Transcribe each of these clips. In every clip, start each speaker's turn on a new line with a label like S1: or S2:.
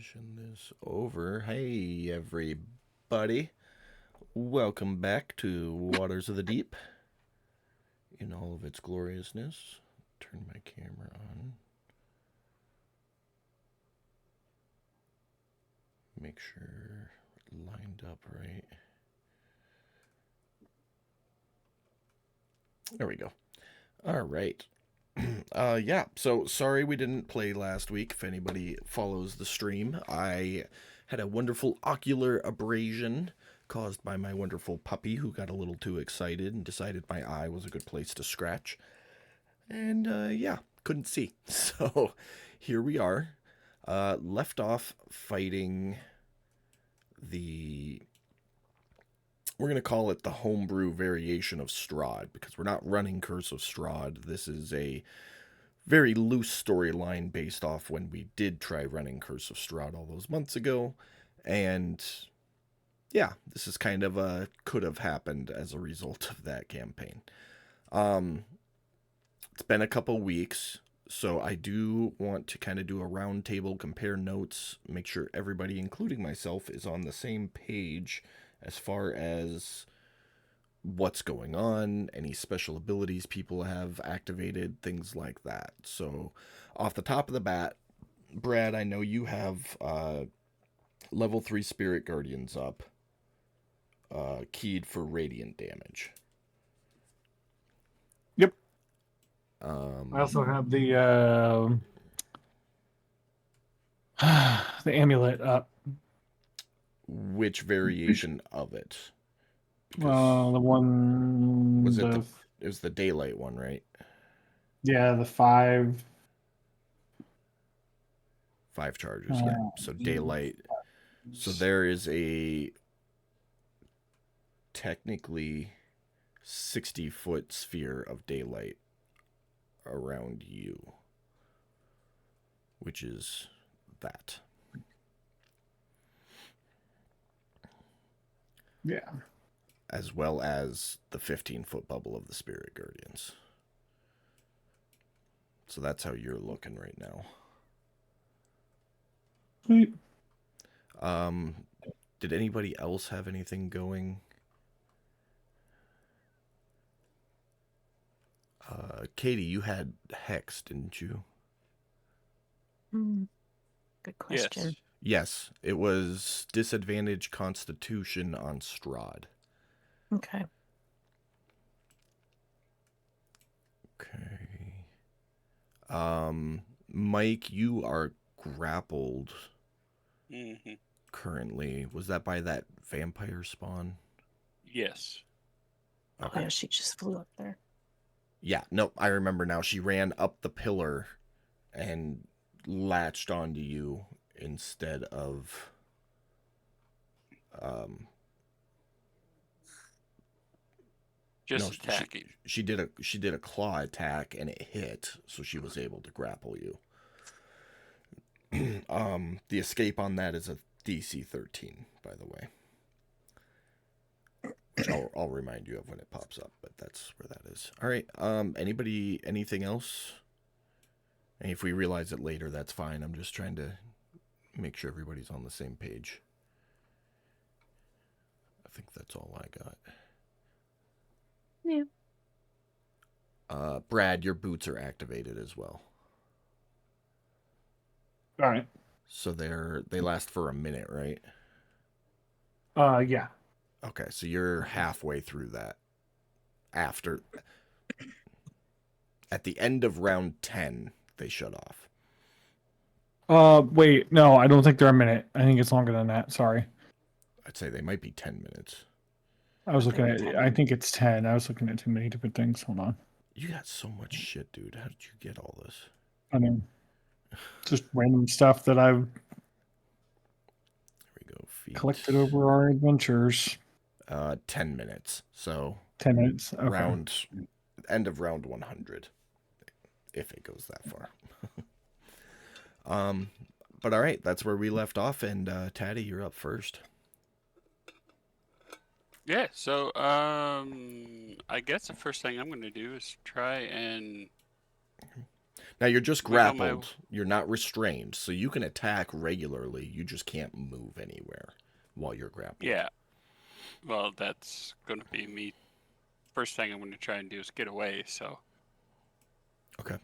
S1: Position this over. Hey, everybody. Welcome back to Waters of the Deep in all of its gloriousness. Turn my camera on. Make sure it lined up right. There we go. All right. Yeah, so sorry we didn't play last week. If anybody follows the stream, I had a wonderful ocular abrasion caused by my wonderful puppy who got a little too excited and decided my eye was a good place to scratch. And yeah, couldn't see. So here we are. Left off fighting the. We're going to call it the homebrew variation of Strahd because we're not running Curse of Strahd. This is a very loose storyline based off when we did try running Curse of Strahd all those months ago. And yeah, this is kind of a could have happened as a result of that campaign. It's been a couple weeks, so I do want to kind of do a round table, compare notes, make sure everybody, including myself, is on the same page as far as what's going on, any special abilities people have activated, things like that. So, off the top of the bat, Brad, I know you have level 3 Spirit Guardians up, keyed for radiant damage.
S2: Yep. I also have the the amulet up.
S1: Which variation of it?
S2: The one
S1: Was it it was the daylight one, right?
S2: Yeah, the 5
S1: charges, yeah. So daylight. So there is a technically 60-foot sphere of daylight around you, which is that.
S2: Yeah.
S1: As well as the 15-foot bubble of the Spirit Guardians. So that's how you're looking right now.
S2: Sweet.
S1: Did anybody else have anything going? Katie, you had Hex, didn't you?
S3: Good question.
S1: Yes, it was disadvantage Constitution on Strahd.
S3: Okay.
S1: Okay. Mike, you are grappled currently. Was that by that vampire spawn?
S4: Yes.
S3: Okay. Oh, yeah, she just flew up there.
S1: Yeah, no, I remember now. She ran up the pillar and latched onto you instead of
S4: just attacking.
S1: She did a claw attack and it hit, so she was able to grapple you. The escape on that is a DC 13, by the way. Which I'll remind you of when it pops up, but that's where that is. All right. Anybody, anything else? And if we realize it later, that's fine. I'm just trying to make sure everybody's on the same page. I think that's all I got.
S3: Yeah.
S1: Brad, your boots are activated as well.
S2: All right.
S1: So they last for a minute, right?
S2: Yeah.
S1: Okay, so you're halfway through that. At the end of round 10, they shut off.
S2: Wait, no, I don't think they're a minute. I think it's longer than that. Sorry.
S1: I'd say they might be 10 minutes.
S2: I think it's 10. I was looking at too many different things. Hold on.
S1: You got so much shit, dude. How did you get all this?
S2: I mean, just random stuff that I've collected over our adventures.
S1: 10 minutes. So
S2: 10 minutes. Okay.
S1: End of round 100, if it goes that far. But all right, that's where we left off, and Taddy, you're up first.
S4: Yeah, so I guess the first thing I'm going to do is try and...
S1: Now you're just
S4: wiggle my-
S1: grappled. You're not restrained, so you can attack regularly. You just can't move anywhere while you're grappled.
S4: Yeah. Well, that's going to be me. First thing I'm going to try and do is get away. So
S1: Okay.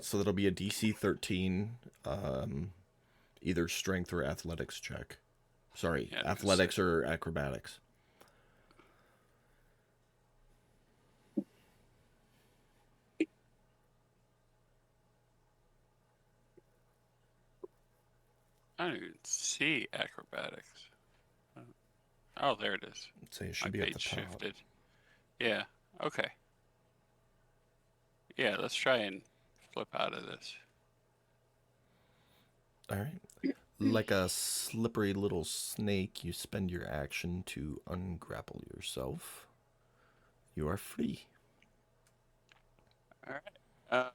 S1: So that'll be a DC 13, either strength or athletics check. Sorry,
S4: Yeah,
S1: athletics or acrobatics.
S4: I don't even see acrobatics. Oh, there it is.
S1: I'd say it
S4: My
S1: should be at the
S4: page
S1: top.
S4: shifted. Yeah. Okay. Yeah, let's try and flip out of this.
S1: All right. Like a slippery little snake, you spend your action to ungrapple yourself. You are free.
S4: All right.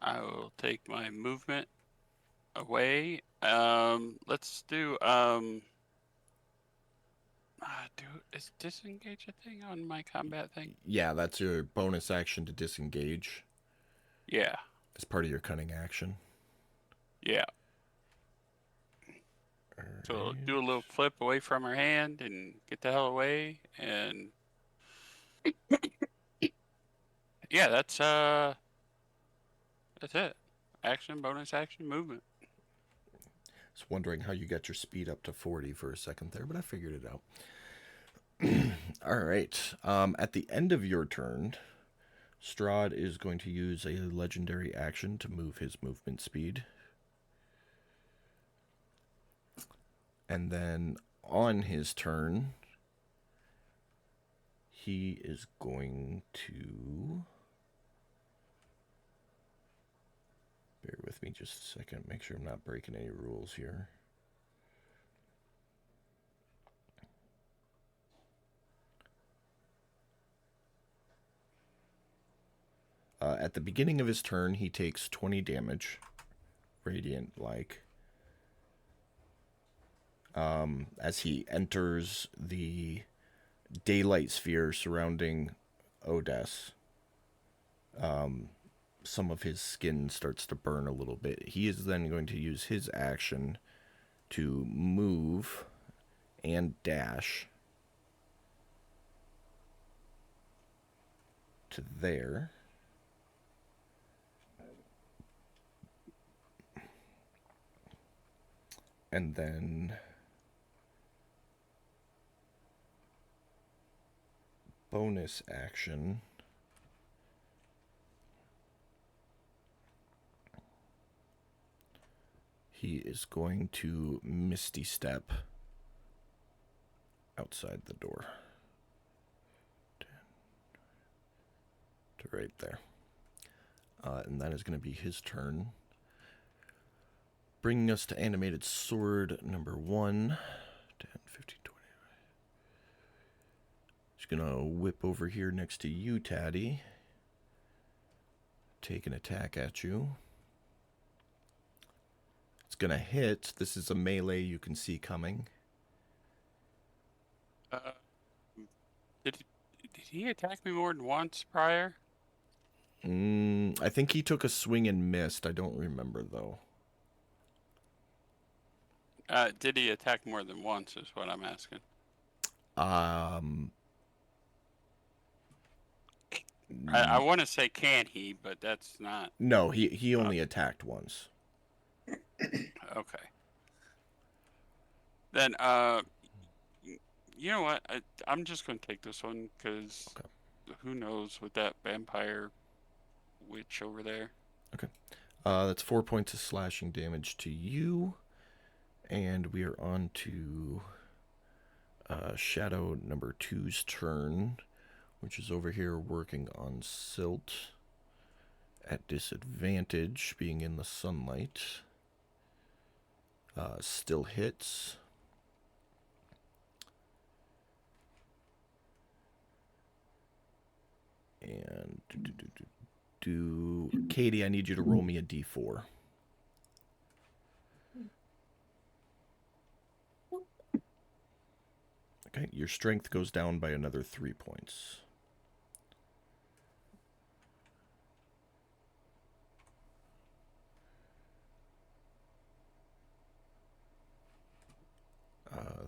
S4: I will take my movement away. Let's do is disengage a thing on my combat thing?
S1: Yeah, that's your bonus action to disengage
S4: Yeah.
S1: as part of your cunning action.
S4: Yeah. So
S1: Alright.
S4: do a little flip away from her hand and get the hell away, and yeah, that's it. Action, bonus action, movement.
S1: I was wondering how you got your speed up to 40 for a second there, but I figured it out. All right. At the end of your turn, Strahd is going to use a legendary action to move his movement speed. And then on his turn, he is going to... Bear with me just a second. Make sure I'm not breaking any rules here. At the beginning of his turn, he takes 20 damage, radiant-like. As he enters the daylight sphere surrounding Odes, some of his skin starts to burn a little bit. He is then going to use his action to move and dash to there. And then bonus action. He is going to Misty Step outside the door. To right there. And that is going to be his turn. Bringing us to animated sword number 1. 10, 15, 20. Just going to whip over here next to you, Taddy. Take an attack at you. It's going to hit. This is a melee you can see coming.
S4: Did he attack me more than once prior?
S1: I think he took a swing and missed. I don't remember, though.
S4: Did he attack more than once is what I'm asking. I want to say can he, but that's not.
S1: No, he only attacked once.
S4: Okay. Then, you know what? I'm just going to take this one because who knows with that vampire witch over there.
S1: Okay. That's 4 points of slashing damage to you. And we are on to Shadow number 2's turn, which is over here working on Silt at disadvantage, being in the sunlight. Still hits. And Katie, I need you to roll me a d4. Okay, your strength goes down by another 3 points.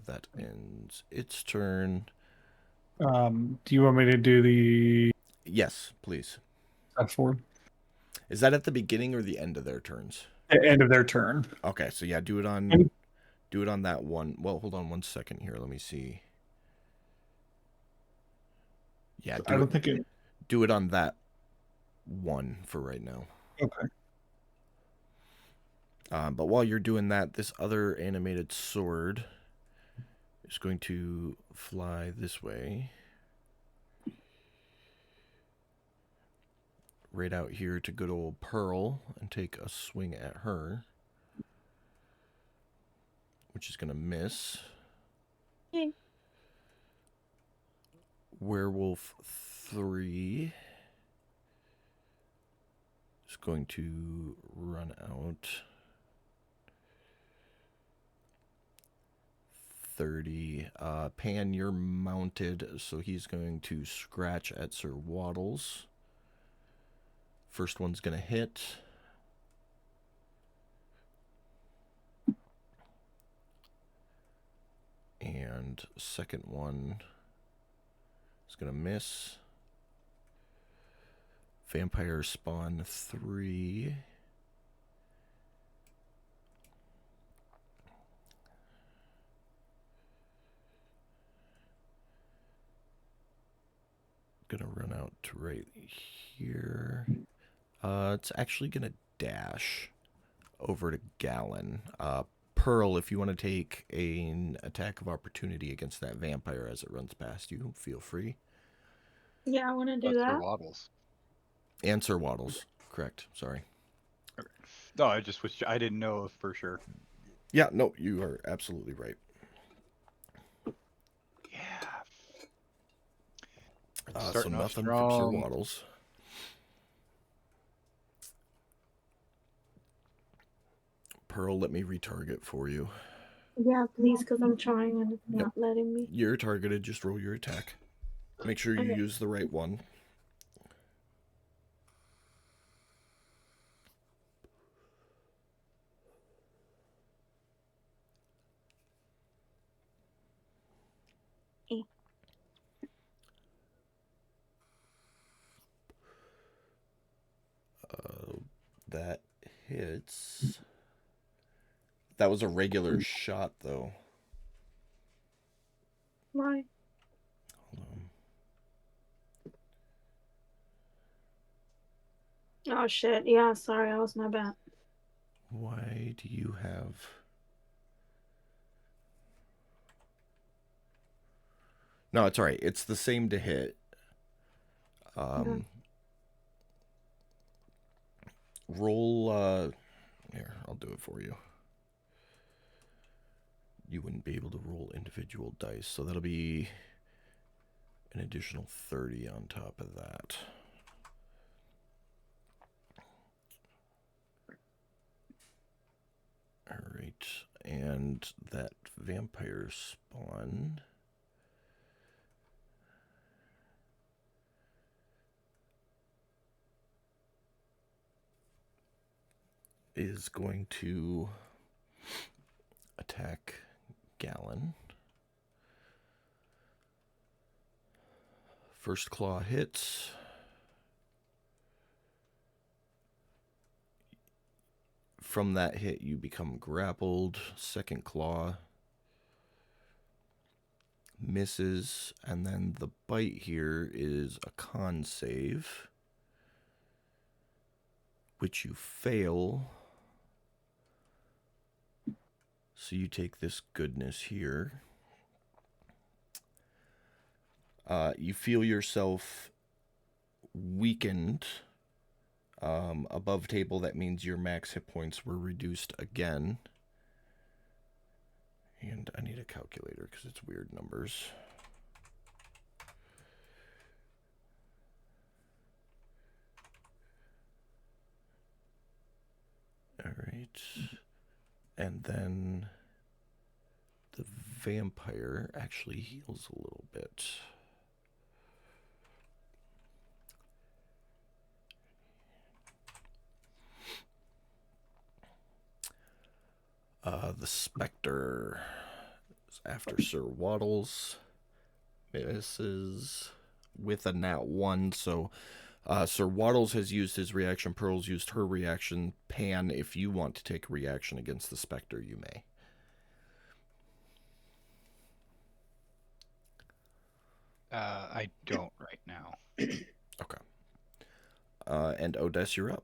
S1: That ends its turn.
S2: Do you want me to do the
S1: Yes, please.
S2: F4?
S1: Is that at the beginning or the end of their turns?
S2: The end of their turn.
S1: Okay, so yeah, do it on that one. Well, hold on 1 second here. Let me see. Yeah,
S2: I don't think it.
S1: do it on that one for right now.
S2: Okay.
S1: But while you're doing that, this other animated sword is going to fly this way. Right out here to good old Pearl and take a swing at her. Which is going to miss.
S3: Yay.
S1: Werewolf 3 is going to run out. 30. Pan, you're mounted, so he's going to scratch at Sir Waddles. First one's going to hit. And second one is going to miss. Vampire Spawn 3. Gonna run out to right here. It's actually gonna dash over to Gallon. Pearl, if you want to take an attack of opportunity against that vampire as it runs past you, feel free.
S3: Yeah, I want to do
S5: Sir
S3: that.
S5: Waddles.
S1: And Sir Waddles, correct? Sorry.
S5: Okay. No, I just was. I didn't know for sure.
S1: Yeah, no, you are absolutely right.
S5: Yeah.
S1: So
S5: Starting off
S1: nothing from Sir
S5: strong.
S1: Waddles. Pearl, let me retarget for you.
S3: Yeah, please, because I'm trying and it's not letting me.
S1: You're targeted. Just roll your attack. Make sure you use the right one. That hits. That was a regular shot, though.
S3: Why?
S1: Hold on.
S3: Oh shit! Yeah, sorry, that was my bad.
S1: Why do you have... No, it's alright. It's the same to hit. Roll, here, I'll do it for you. You wouldn't be able to roll individual dice, so that'll be an additional 30 on top of that. Alright, and that vampire spawn... is going to attack Gallon. First claw hits. From that hit, you become grappled. Second claw misses, and then the bite here is a con save, which you fail. So you take this goodness here. You feel yourself weakened. Above table, that means your max hit points were reduced again. And I need a calculator because it's weird numbers. All right. And then the vampire actually heals a little bit. The Spectre After Sir Waddles misses with a nat 1, so Sir Waddles has used his reaction. Pearl's used her reaction. Pan, if you want to take a reaction against the Spectre, you may.
S5: I don't right now.
S1: Okay. And Odess, you're up.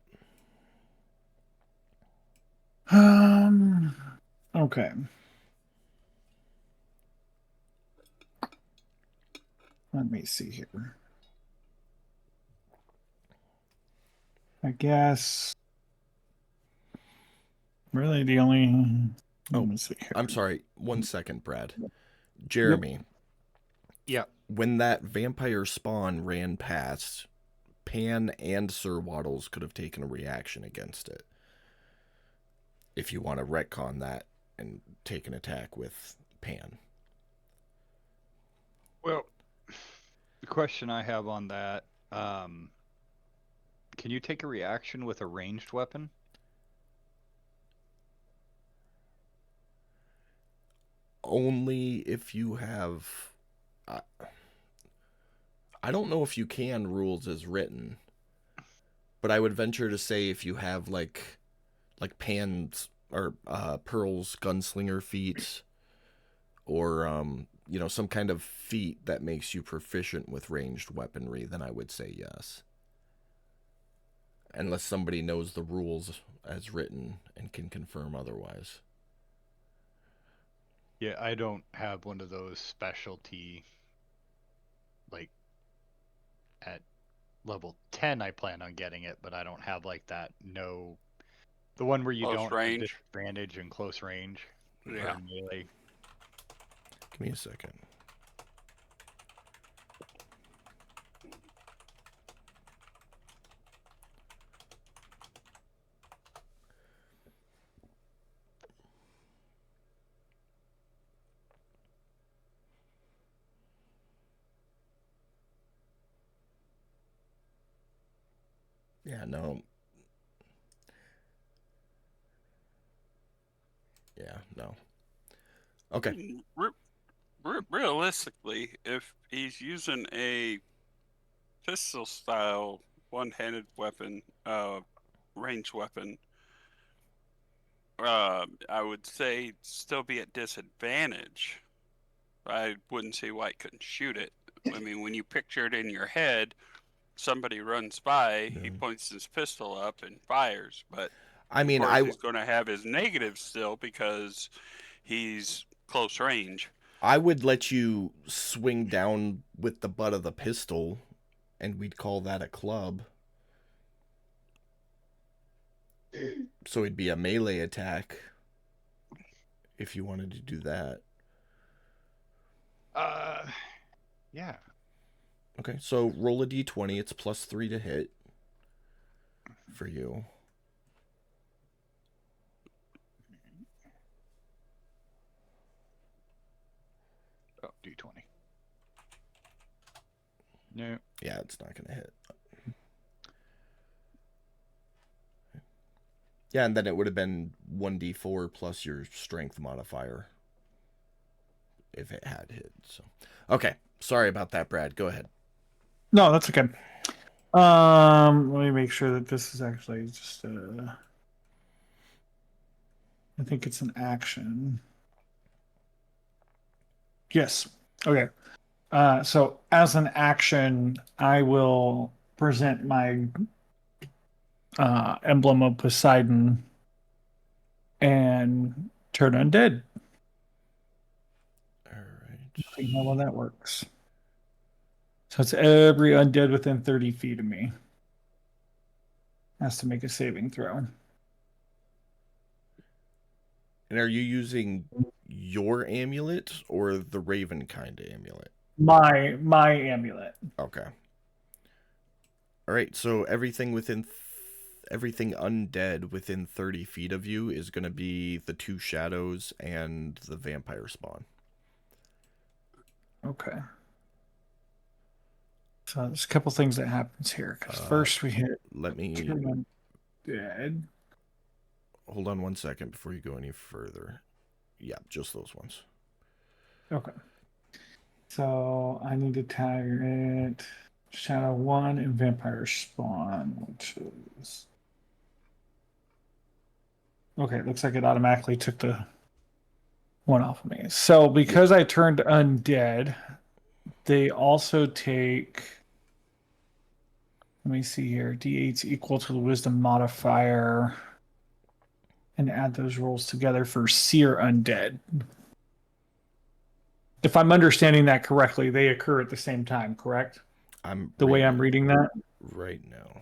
S2: Okay. Let me see here. I guess really the only. Let me see here.
S1: I'm sorry. 1 second, Brad. Jeremy.
S5: Yeah.
S1: When that vampire spawn ran past, Pan and Sir Waddles could have taken a reaction against it. If you want to retcon that and take an attack with Pan.
S5: Well, the question I have on that, can you take a reaction with a ranged weapon?
S1: Only if you have... I don't know if you can rules as written, but I would venture to say if you have like Pan's or Pearl's gunslinger feat, or you know, some kind of feat that makes you proficient with ranged weaponry, then I would say yes. Unless somebody knows the rules as written and can confirm otherwise.
S5: Yeah, I don't have one of those specialty, like, at level 10 I plan on getting it, but I don't have like that, no, the one where you
S4: Close
S5: don't
S4: range.
S5: have disadvantage in close range.
S4: Yeah.
S5: Or melee.
S1: Give me a second. Yeah, no. Yeah, no. Okay.
S4: Realistically, if he's using a pistol style one-handed weapon, range weapon, I would say still be at disadvantage. I wouldn't see why he couldn't shoot it. I mean, when you picture it in your head, somebody runs by, he points his pistol up and fires. But
S1: I mean,
S4: of course, he's going to have his negatives still because he's close range.
S1: I would let you swing down with the butt of the pistol, and we'd call that a club. So it'd be a melee attack if you wanted to do that.
S5: Yeah.
S1: Okay, so roll a d20. It's +3 to hit for you.
S5: Oh, D20. No.
S1: Yeah, it's not going to hit. Yeah, and then it would have been 1d4 plus your strength modifier if it had hit. So, okay, sorry about that, Brad. Go ahead.
S2: No, that's okay. Let me make sure that this is actually just I think it's an action. Yes. Okay. So as an action, I will present my emblem of Poseidon and turn undead.
S1: All right.
S2: See how well that works. So it's every undead within 30 feet of me has to make a saving throw.
S1: And are you using your amulet or the Raven kind of amulet?
S2: My amulet.
S1: Okay. All right, so everything everything undead within 30 feet of you is going to be the two shadows and the vampire spawn.
S2: Okay. So there's a couple things that happens here. Because first we hit
S1: Let me
S2: turn undead.
S1: hold on 1 second before you go any further. Yeah, just those ones.
S2: Okay. So I need to tag it Shadow 1 and Vampire Spawn, which is. Okay, it looks like it automatically took the one off of me. So because I turned undead, they also take. Let me see here. D8's equal to the wisdom modifier. And add those rolls together for Seer Undead. If I'm understanding that correctly, they occur at the same time, correct?
S1: I'm
S2: The way I'm reading that?
S1: right now.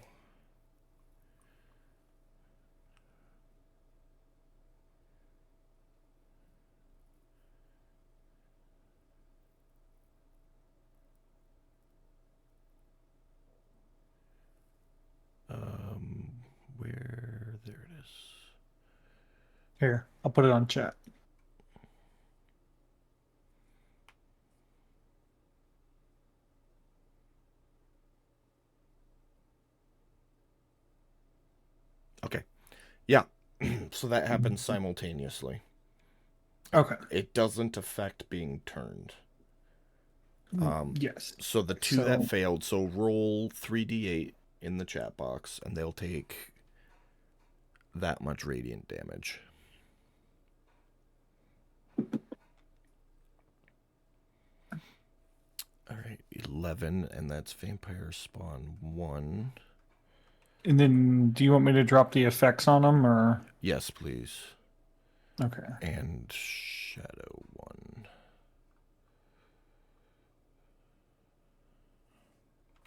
S1: Where there it is.
S2: Here, I'll put it on chat.
S1: Okay. Yeah. So that happens simultaneously.
S2: Okay.
S1: It doesn't affect being turned.
S2: Yes.
S1: So the two that failed, so roll 3d8 in the chat box, and they'll take that much radiant damage. All right, 11, and that's Vampire Spawn 1.
S2: And then do you want me to drop the effects on them or?
S1: Yes, please.
S2: Okay.
S1: And Shadow 1.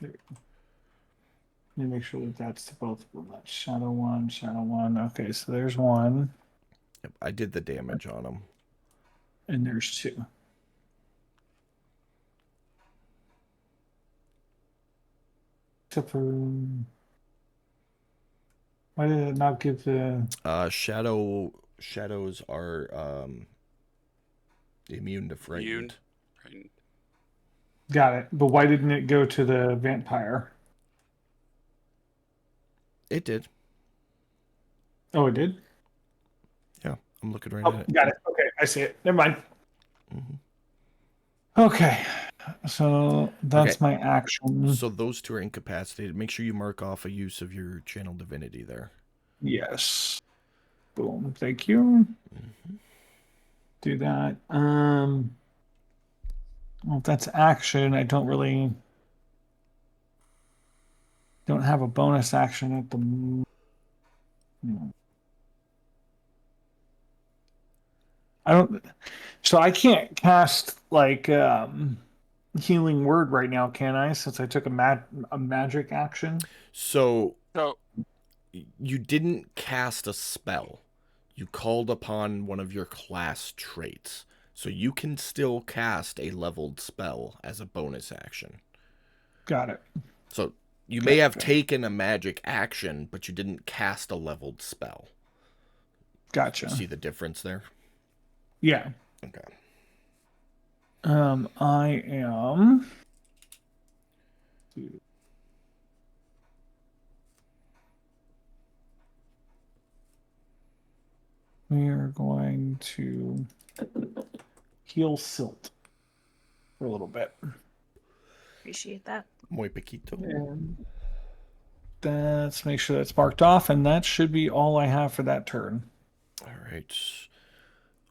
S2: Let me make sure that that's to both of them. That's Shadow 1, Shadow 1. Okay, so there's 1.
S1: Yep, I did the damage on them.
S2: And there's 2. Except for. Why did it not give the.
S1: Shadows are immune to frightened.
S4: Right.
S2: Got it. But why didn't it go to the vampire?
S1: It did.
S2: Oh, it did?
S1: Yeah, I'm looking right
S2: Oh,
S1: at it.
S2: got it. Okay, I see it. Never mind.
S1: Mm-hmm.
S2: Okay, so that's
S1: Okay.
S2: my action.
S1: So those two are incapacitated. Make sure you mark off a use of your channel divinity there.
S2: Yes. Boom. Thank you.
S1: Mm-hmm.
S2: Do that. Well, if that's action, I don't have a bonus action at the. I don't. So I can't cast like healing word right now, can I? Since I took a magic action.
S1: So
S4: So
S1: you didn't cast a spell. You called upon one of your class traits. So you can still cast a leveled spell as a bonus action.
S2: Got it.
S1: So you may have taken a magic action, but you didn't cast a leveled spell.
S2: Gotcha.
S1: See the difference there?
S2: Yeah.
S1: Okay.
S2: I am. We are going to heal Silt for a little bit.
S3: Appreciate that.
S1: Muy poquito.
S2: And let's make sure that's marked off, and that should be all I have for that turn.
S1: All right.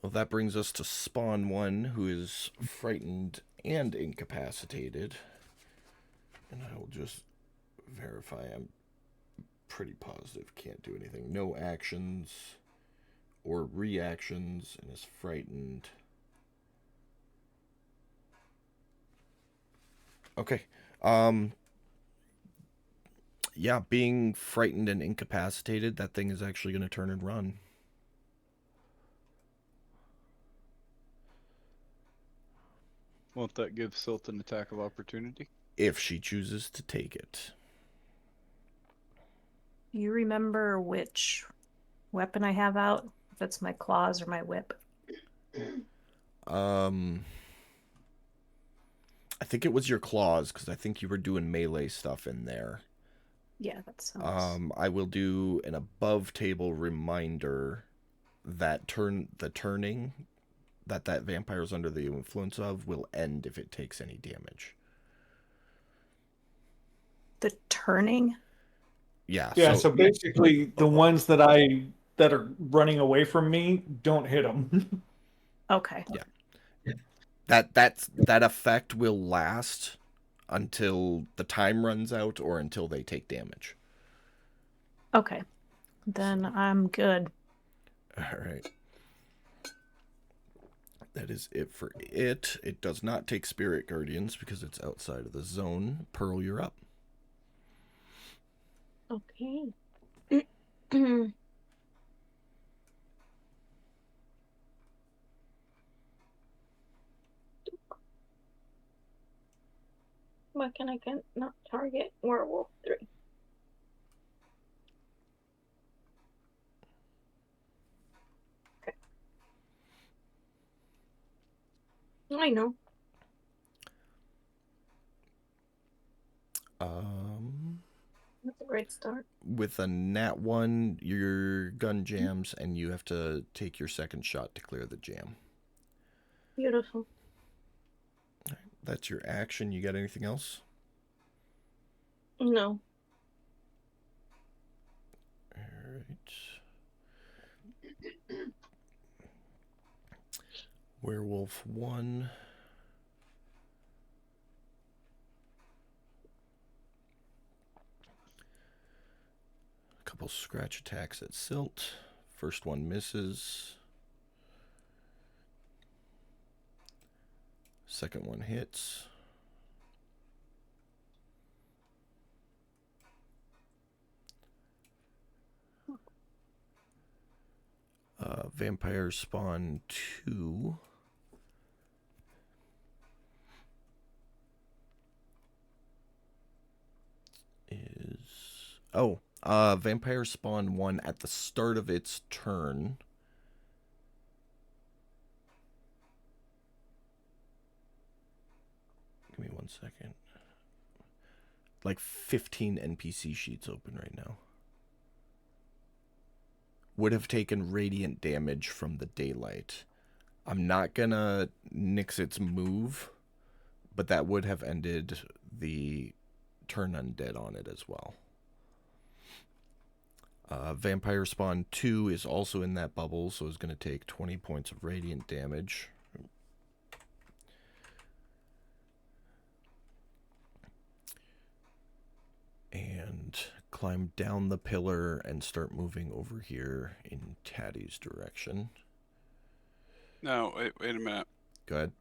S1: Well, that brings us to Spawn 1, who is frightened and incapacitated. And I will just verify. I'm pretty positive can't do anything. No actions or reactions, and is frightened. Okay. Yeah, being frightened and incapacitated, that thing is actually going to turn and run.
S5: Won't that give Silt an attack of opportunity?
S1: If she chooses to take it.
S3: Do you remember which weapon I have out? If it's my claws or my whip?
S1: I think it was your claws, because I think you were doing melee stuff in there.
S3: Yeah, that sounds.
S1: I will do an above table reminder that the turning that vampire is under the influence of will end if it takes any damage.
S3: The turning.
S1: Yeah.
S2: Yeah, so basically the ones that are running away from me, don't hit them.
S3: Okay.
S1: that effect will last until the time runs out or until they take damage.
S3: Okay. Then I'm good.
S1: All right. That is it for it. It does not take Spirit Guardians because it's outside of the zone. Pearl, you're up.
S6: Okay. Why can I not target Werewolf 3? Okay. I know. That's a great start.
S1: With a nat 1, your gun jams, and you have to take your second shot to clear the jam.
S6: Beautiful.
S1: That's your action. You got anything else?
S6: No.
S1: All right. Werewolf 1. A couple scratch attacks at Silt. First one misses. Second one hits. Vampire Spawn 2. Vampire Spawn 1 at the start of its turn. Give me 1 second. Like 15 NPC sheets open right now. Would have taken radiant damage from the daylight. I'm not gonna nix its move, but that would have ended the turn undead on it as well. Vampire Spawn 2 is also in that bubble, so it's going to take 20 points of radiant damage. And climb down the pillar and start moving over here in Taddy's direction.
S4: No, wait a minute.
S1: Go ahead.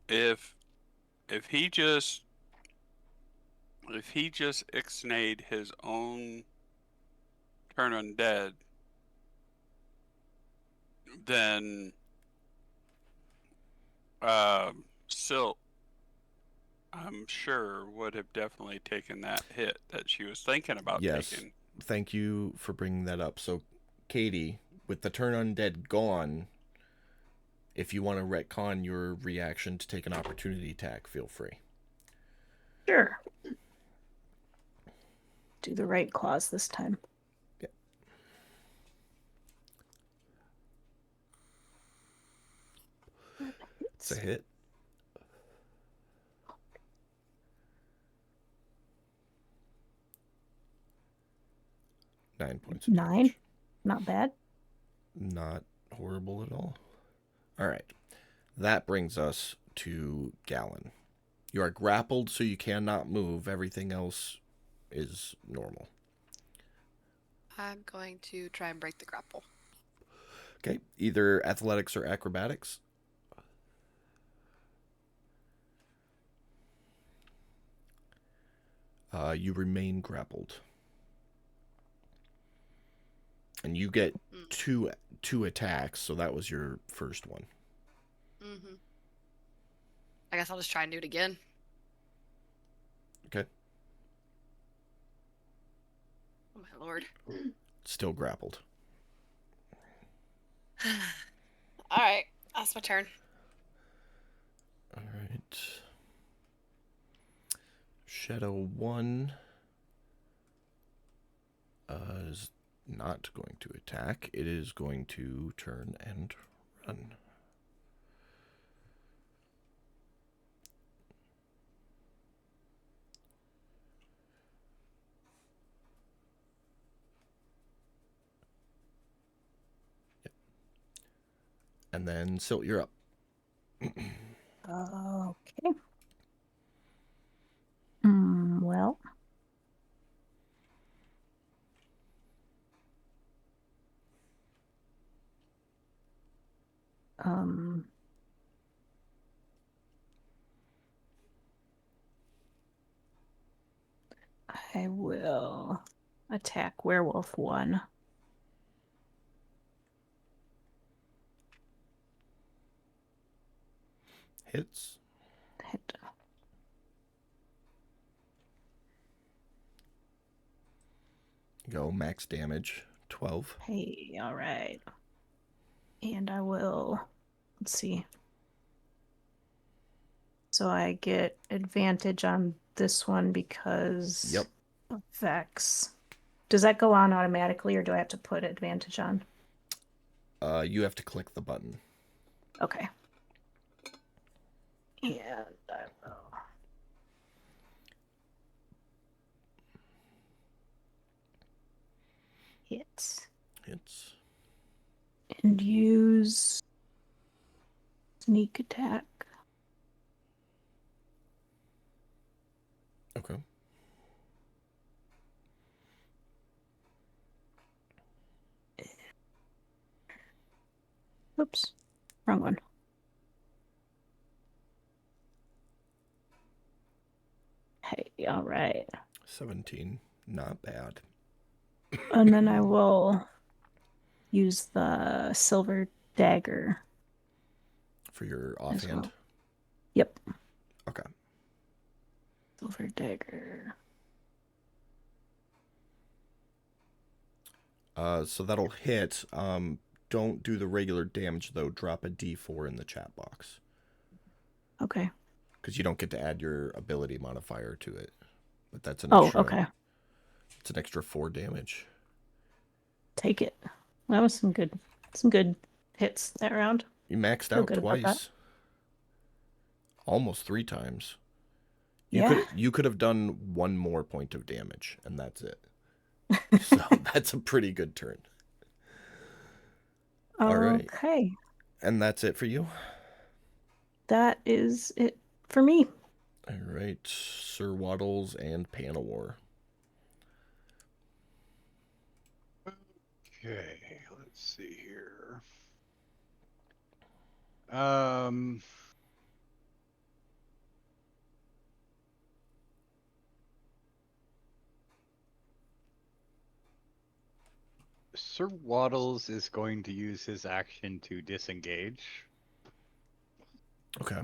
S4: If he just ixnayed his own turn undead, then Silt, I'm sure, would have definitely taken that hit that she was thinking about taking.
S1: Thank you for bringing that up. So, Katie, with the turn undead gone, if you want to retcon your reaction to take an opportunity attack, feel free.
S3: Sure. Do the right clause this time.
S1: Yeah. It's a hit. Nine points.
S3: 9. Not bad.
S1: Not horrible at all. All right. That brings us to Gallon. You are grappled, so you cannot move. Everything else is normal.
S7: I'm going to try and break the grapple.
S1: Okay. Either athletics or acrobatics. You remain grappled. And you get two attacks, so that was your first one.
S7: Mm-hmm. I guess I'll just try and do it again.
S1: Okay.
S7: Oh my lord.
S1: Still grappled.
S7: Alright, that's my turn.
S1: All right. Shadow 1 is not going to attack. It is going to turn and Run. Yep. And then Silt, you're up.
S3: Okay. Well. I will attack Werewolf 1.
S1: Hits.
S3: Hit.
S1: Go max damage. 12.
S3: Hey, all right. And I will, let's see. So I get advantage on this one because
S1: Yep.
S3: effects. Does that go on automatically or do I have to put advantage on?
S1: You have to click the button.
S3: Okay. And I will hit
S1: Hits.
S3: and use sneak attack.
S1: Okay.
S3: Oops, wrong one. Hey, all right.
S1: 17. Not bad.
S3: And then I will use the silver dagger
S1: For your
S3: as
S1: offhand.
S3: well. Yep,
S1: Okay.
S3: silver dagger.
S1: So that'll hit. Don't do the regular damage though. Drop a D4 in the chat box.
S3: Okay.
S1: Because you don't get to add your ability modifier to it. But that's an
S3: Oh,
S1: extra.
S3: okay.
S1: It's an extra 4 damage.
S3: Take it. That was some good hits that round.
S1: You maxed
S3: Feel
S1: out
S3: good about that.
S1: twice. Almost 3 times.
S3: Yeah.
S1: You could have done 1 more point of damage, and that's it. So that's a pretty good turn. All right.
S3: Okay.
S1: And that's it for you?
S3: That is it for me.
S1: All right. Sir Waddles and Panowar.
S5: Okay, let's see here. Sir Waddles is going to use his action to disengage.
S1: Okay.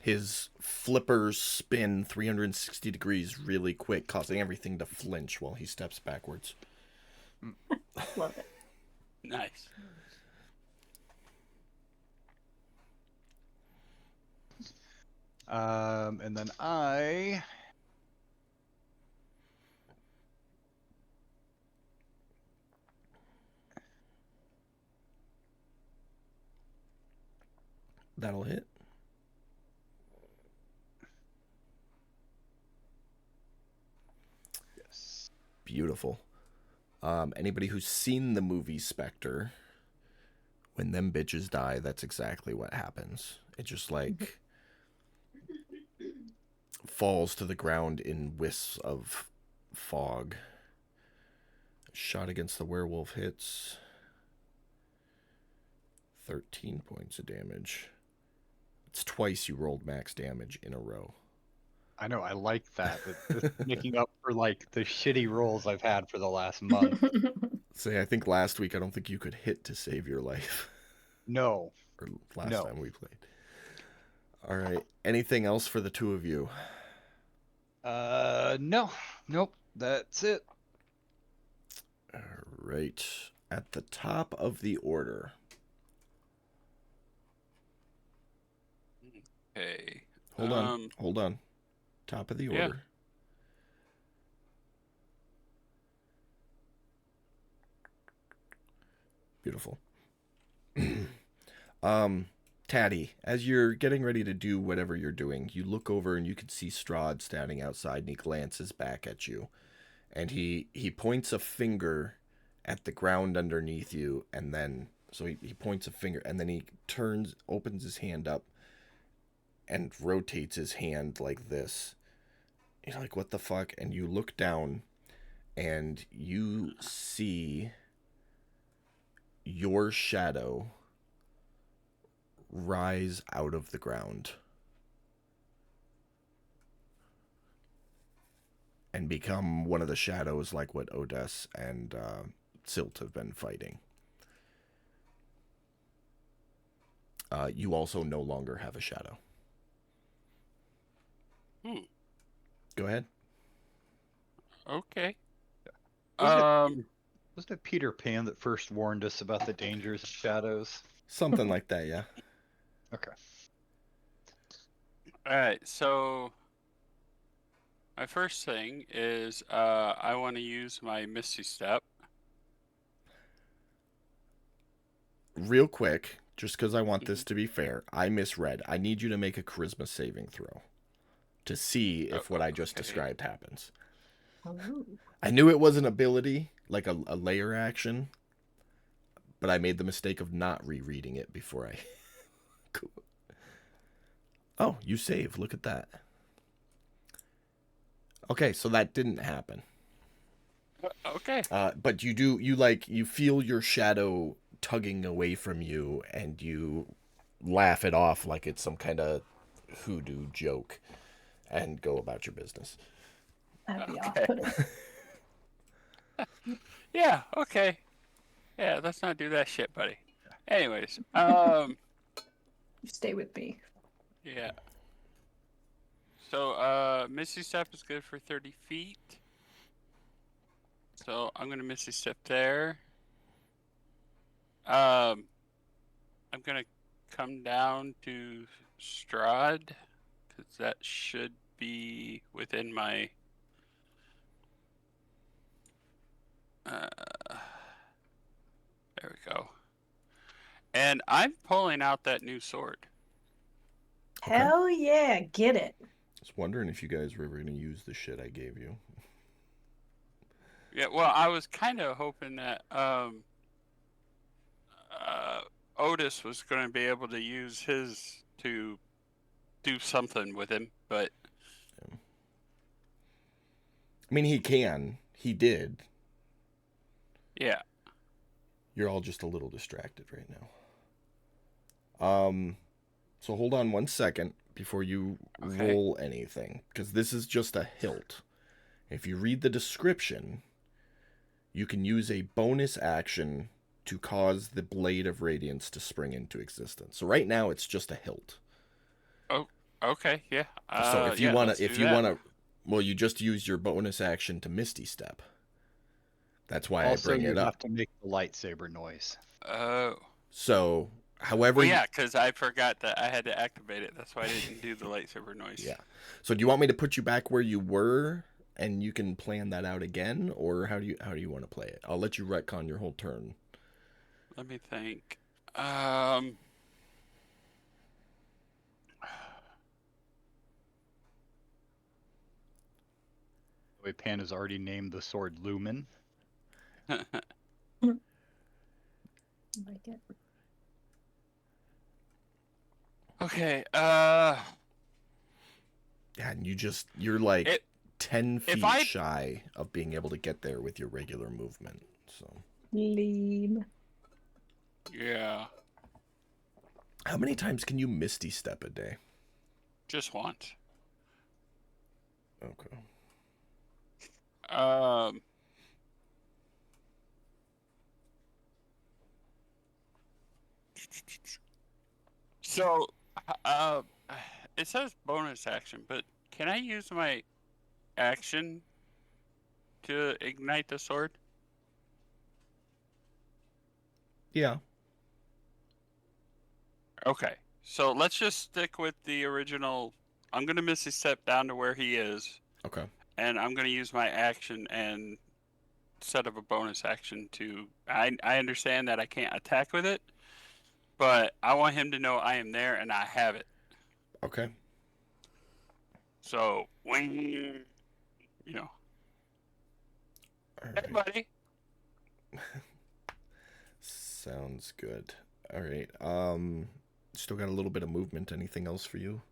S1: His flippers spin 360 degrees really quick, causing everything to flinch while he steps backwards.
S3: Love it.
S4: Nice.
S5: And then I
S1: That'll hit.
S5: yes.
S1: Beautiful. Anybody who's seen the movie Spectre, when them bitches die, that's exactly what happens. It just like falls to the ground in wisps of fog. Shot against the werewolf hits. 13 points of damage. It's twice you rolled max damage in a row.
S5: I know, I like that. It's making up for like the shitty rolls I've had for the last month.
S1: Say, I think last week I don't think you could hit to save your life.
S5: No.
S1: Or last
S5: No.
S1: time we played. All right. Anything else for the two of you?
S5: No. Nope. That's it.
S1: All right. At the top of the order.
S4: Okay.
S1: Hold on. Hold on. Top of the
S4: Yeah.
S1: order. Beautiful. Taddy, as you're getting ready to do whatever you're doing, you look over and you can see Strahd standing outside, and he glances back at you. And he points a finger at the ground underneath you, and then so he points a finger, and then he opens his hand up and rotates his hand like this. You're like, what the fuck? And you look down and you see your shadow rise out of the ground and become one of the shadows, like what Odess and Silt have been fighting. You also no longer have a shadow. Go ahead.
S4: Okay.
S5: Wasn't it Peter Pan that first warned us about the dangers of shadows?
S1: Something like that, yeah.
S5: Okay.
S4: All right. So my first thing is I want to use my Misty Step.
S1: Real quick, just because I want this to be fair, I misread. I need you to make a charisma saving throw to see if what I just
S4: Okay.
S1: described happens.
S3: Oh.
S1: I knew it was an ability, like a layer action, but I made the mistake of not rereading it before I... Cool. Oh, you save. Look at that. Okay, so that didn't happen.
S4: Okay.
S1: But you feel your shadow tugging away from you, and you laugh it off like it's some kind of hoodoo joke and go about your business.
S3: That'd be
S4: Okay.
S3: off-putting.
S4: Yeah. Okay. Yeah. Let's not do that shit, buddy. Anyways.
S3: You stay with me.
S4: Yeah. So, Misty Step is good for 30 feet. So, I'm going to Misty Step there. I'm going to come down to Strahd, because that should be within my... there we go. And I'm pulling out that new sword.
S1: Okay.
S3: Hell yeah, get it.
S1: I was wondering if you guys were ever going to use the shit I gave you.
S4: Yeah, well, I was kind of hoping that Otis was going to be able to use his to do something with him, but
S1: I mean, he can. He did.
S4: yeah.
S1: You're all just a little distracted right now. So hold on 1 second before you
S4: Okay.
S1: roll anything, because this is just a hilt. If you read the description, you can use a bonus action to cause the Blade of Radiance to spring into existence. So right now it's just a hilt.
S4: Okay, yeah.
S1: So if you
S4: yeah,
S1: want
S4: let's
S1: to, if
S4: do
S1: you
S4: that.
S1: want to, well, you just use your bonus action to Misty Step. That's why
S5: Also,
S1: I bring
S5: you
S1: it
S5: have
S1: up.
S5: to make the lightsaber noise.
S4: Oh.
S1: So, however,
S4: Well, yeah, because I forgot that I had to activate it. That's why I didn't do the lightsaber noise.
S1: Yeah. So do you want me to put you back where you were and you can plan that out again, or how do you want to play it? I'll let you retcon your whole turn.
S4: Let me think.
S5: The way Pan has already named the sword Lumen.
S3: Like it.
S4: Okay.
S1: Yeah, and you're like
S4: It-
S1: 10 feet
S4: I-
S1: shy of being able to get there with your regular movement. So,
S3: Lean.
S4: Yeah.
S1: how many times can you Misty Step a day?
S4: Just once.
S1: Okay.
S4: So, it says bonus action, but can I use my action to ignite the sword?
S1: Yeah.
S4: Okay. So let's just stick with the original I'm gonna Misty Step down to where he is,
S1: Okay.
S4: and I'm gonna use my action and set up a bonus action to. I understand that I can't attack with it, but I want him to know I am there and I have it.
S1: Okay.
S4: So when you know,
S1: All
S4: hey
S1: right.
S4: buddy.
S1: Sounds good. All right. Still got a little bit of movement. Anything else for you?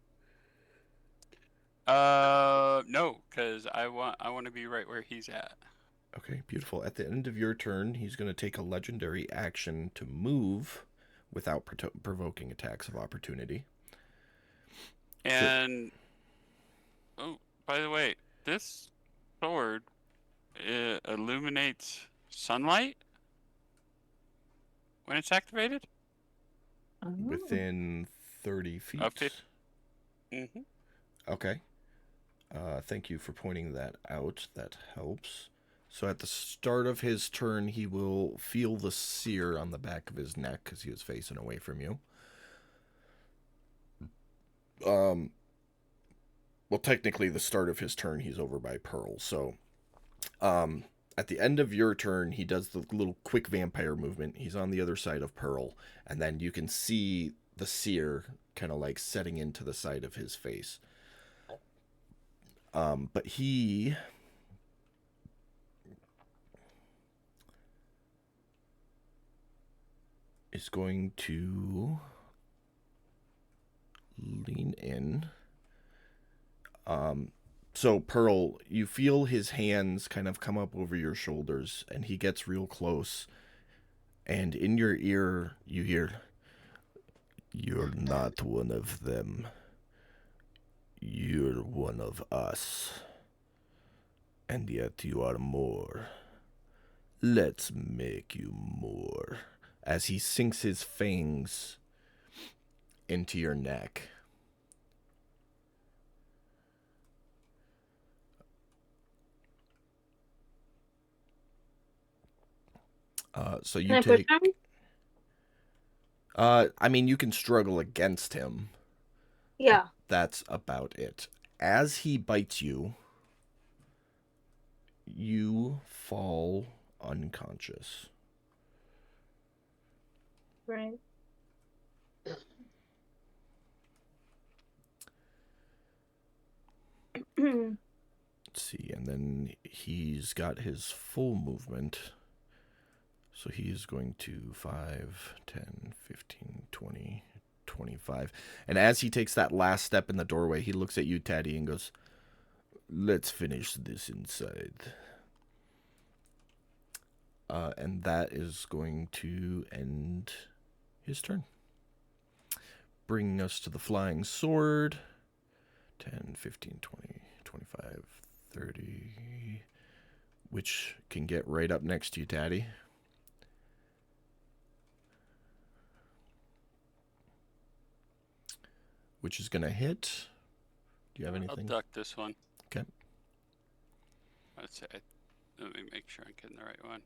S4: No, because I want to be right where he's at.
S1: Okay, beautiful. At the end of your turn, he's going to take a legendary action to move without provoking attacks of opportunity.
S4: And oh, by the way, this sword illuminates sunlight when it's activated.
S1: Within 30 feet.
S4: Mm-hmm.
S1: Okay. Thank you for pointing that out. That helps. So at the start of his turn, he will feel the sear on the back of his neck because he was facing away from you. Well, technically, the start of his turn, he's over by Pearl. So, at the end of your turn, he does the little quick vampire movement. He's on the other side of Pearl, and then you can see the sear kind of like setting into the side of his face. But he is going to lean in. So Pearl, you feel his hands kind of come up over your shoulders, and he gets real close. And in your ear, you hear, "You're not one of them. You're one of us. And yet you are more. Let's make you more." As he sinks his fangs into your neck. So you
S6: Can I push
S1: take.
S6: him?
S1: I mean, you can struggle against him.
S6: Yeah.
S1: That's about it. As he bites you, you fall unconscious.
S6: Right.
S1: Let's see, and then he's got his full movement. So he's going to 5, 10, 15, 20, 25. And as he takes that last step in the doorway, he looks at you, Taddy, and goes, "Let's finish this inside." And that is going to end his turn. Bringing us to the flying sword. 10, 15, 20, 25, 30. Which can get right up next to you, Taddy. Which is going to hit. Do you have anything?
S4: I'll duck this one.
S1: Okay.
S4: Let's say. Let me make sure I'm getting the right one.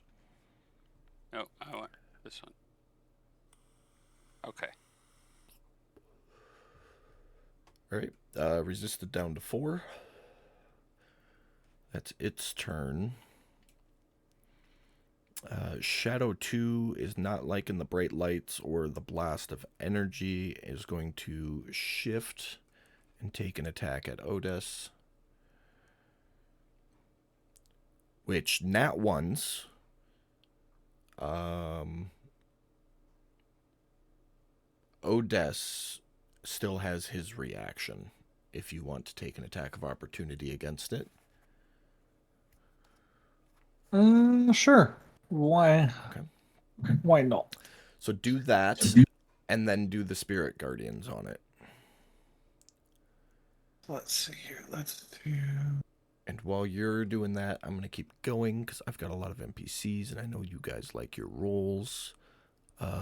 S4: No, I want this one. Okay.
S1: All right. Resisted down to 4. That's its turn. Shadow 2 is not liking the bright lights or the blast of energy. Is going to shift and take an attack at Otis. Which, nat ones. Odes still has his reaction if you want to take an attack of opportunity against it.
S2: Sure. Why?
S1: Okay.
S2: Why not?
S1: So do that, and then do the Spirit Guardians on it.
S2: Let's see here. Let's do.
S1: And while you're doing that, I'm going to keep going because I've got a lot of NPCs, and I know you guys like your rolls.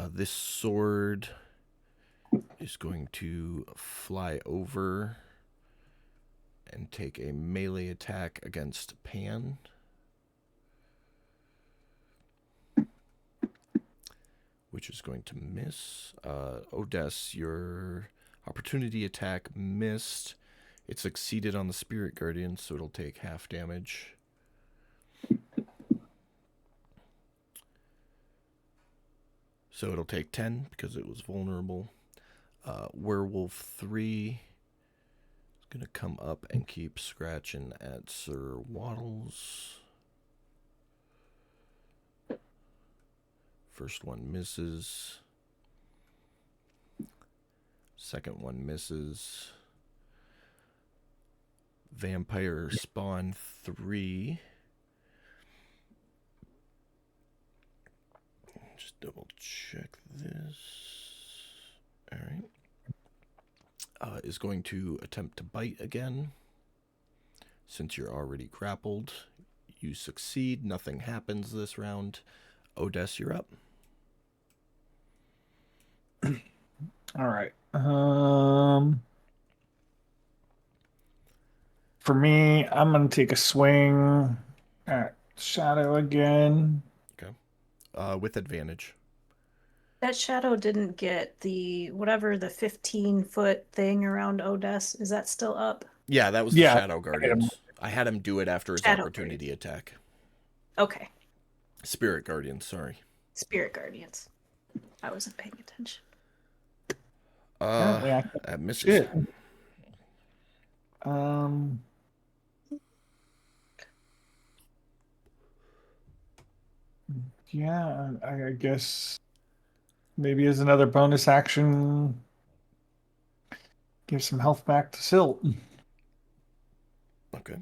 S1: This sword is going to fly over and take a melee attack against Pan. Which is going to miss. Odes, your opportunity attack missed. It succeeded on the Spirit Guardian, so it'll take half damage. So it'll take 10 because it was vulnerable. Werewolf 3 is going to come up and keep scratching at Sir Waddles. First one misses. Second one misses. Vampire Spawn 3. Just double check this. All right. Is going to attempt to bite again. Since you're already grappled, you succeed. Nothing happens this round. Odess, you're up.
S2: All right. For me, I'm gonna take a swing at Shadow again.
S1: With advantage.
S3: That shadow didn't get the whatever the 15-foot thing around Odess. Is that still up?
S1: Yeah, that was the
S2: Yeah,
S1: Shadow Guardians. I had him do it after his
S3: Shadow
S1: opportunity attack.
S3: Okay.
S1: Spirit Guardians, sorry.
S3: Spirit Guardians. I wasn't paying attention.
S2: Apparently, I
S1: That misses.
S2: shit. Yeah, I guess maybe as another bonus action, give some health back to Silt.
S1: Okay.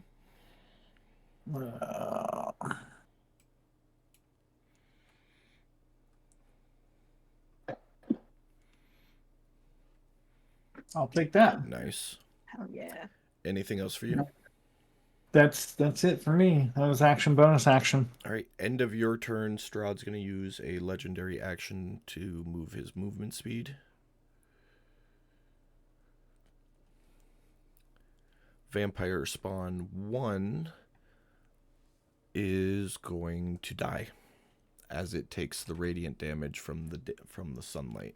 S2: I'll take that.
S1: Nice.
S3: Hell yeah.
S1: Anything else for you?
S2: That's it for me. That was action bonus action.
S1: All right, end of your turn. Strahd's going to use a legendary action to move his movement speed. Vampire Spawn 1 is going to die as it takes the radiant damage from the sunlight.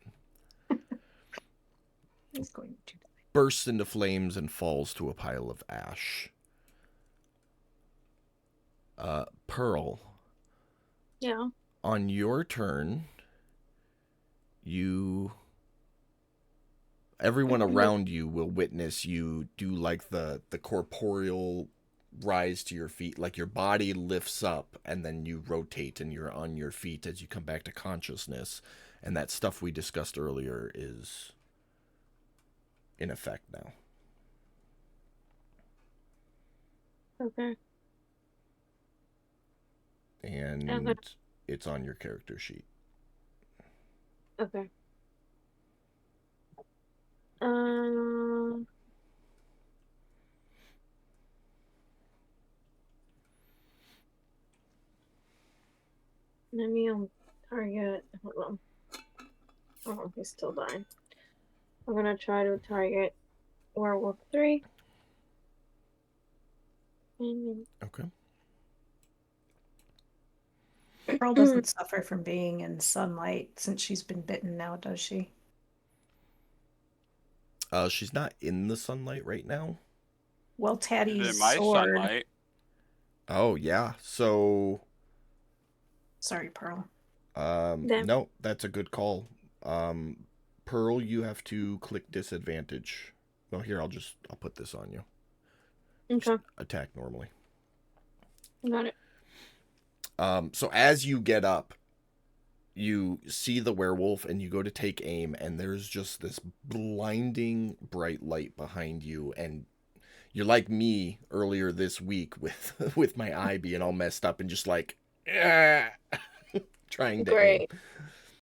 S3: He's going to die.
S1: Bursts into flames and falls to a pile of ash. Pearl.
S6: Yeah.
S1: On your turn, everyone around you will witness you do like the corporeal rise to your feet, like your body lifts up and then you rotate and you're on your feet as you come back to consciousness, and that stuff we discussed earlier is in effect now.
S6: Okay.
S1: And
S6: Okay.
S1: it's on your character sheet.
S6: Okay. Enemy on target. Hold on. Oh, he's still dying. I'm gonna try to target Werewolf 3. And
S1: Okay.
S3: Pearl doesn't suffer from being in sunlight since she's been bitten now, does she?
S1: She's not in the sunlight right now.
S3: Well, Taddy's
S4: In my
S3: sword.
S4: sunlight.
S1: Oh yeah. So
S3: Sorry, Pearl.
S1: no, that's a good call. Pearl, you have to click disadvantage. Well, here I'll put this on you.
S6: okay,
S1: Just attack normally.
S6: got it.
S1: So as you get up, you see the werewolf and you go to take aim, and there's just this blinding bright light behind you, and you're like me earlier this week with my eye being all messed up and just like trying to aim.
S6: Great.